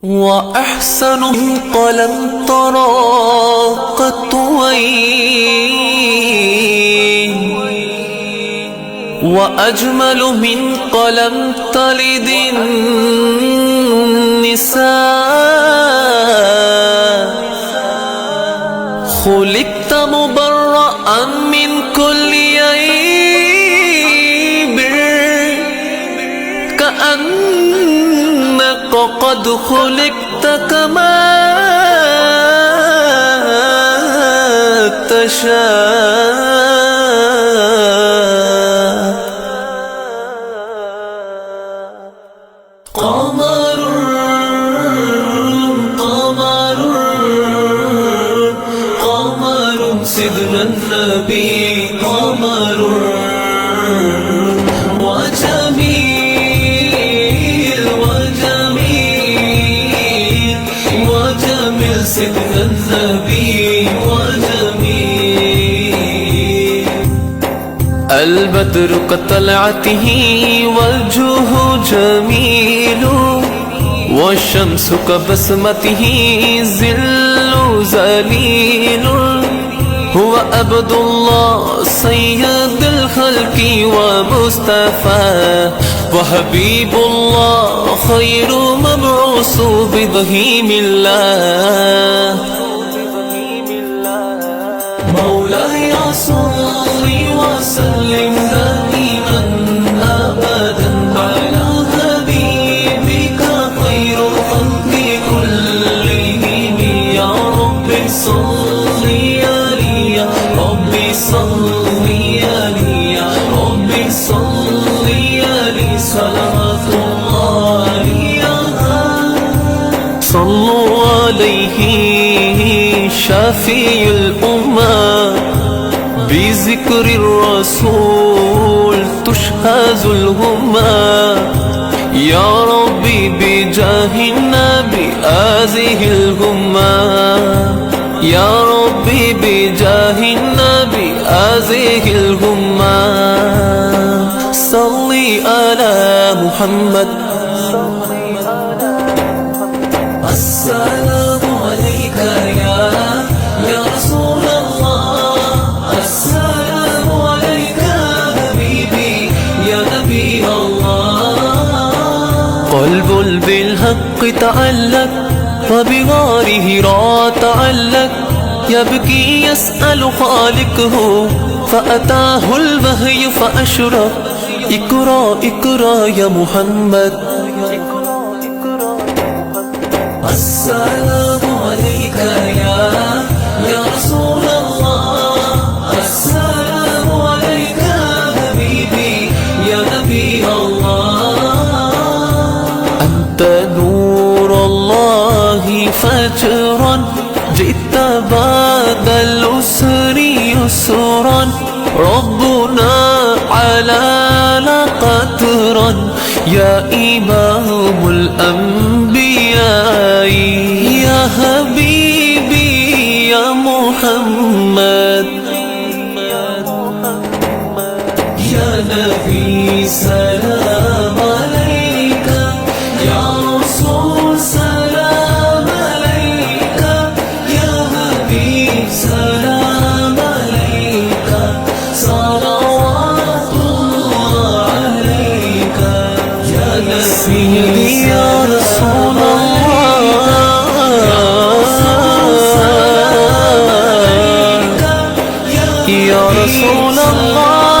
وأحسن قلم ترى قط وين، وأجمل من قلم تلد النساء. خلقت مبرأ من كل عيب، كأنك قد خلقت كما تشاء. قمر قمر قمر سيدنا النبي، قمر وجميل وجميل وجميل سيدنا النبي وجميل. البدر كطلعته وجهه جميل، والشمس كبسمته ظل ذليل. هو عبد الله سيد الخلق ومصطفى، وحبيب الله خير مبعوث بضهيم الله. مولاي صل وسلم دائما أبدا على حبيبك خير الخلق كلهم. يا رب صل عليه، يا رب صل عليه، يا رب صل عليه صلوات الله عليه. صلوا عليه شافي الأمة، بذكر الرسول تشهز الهمة. يا ربي بجاه النبي هذه الهمة، يا ربي بجاه النبي هذه الهمة. صلي على محمد. السلام عليك يا رسول الله، السلام عليك حبيبي يا نبي الله. قلب بالحق تعلق وبغاره را تعلق، يبكي يسأل خالقه فأتاه الوحي فأشرق. اقرأ اقرأ يا محمد. السلام عليك يا رسول الله، السلام عليك حبيبي يا نبي الله. أنت نور الله فجرا، جئت بعد العسر يسرا. ربنا على قدرا يا إمام الأنبياء. يا حبيبي يا محمد، يا نبي سلام عليك، يا رسول سلام عليك، يا حبيب سلام عليك صلوات الله عليك. يا نبي يا رسول الله، يا رسول الله،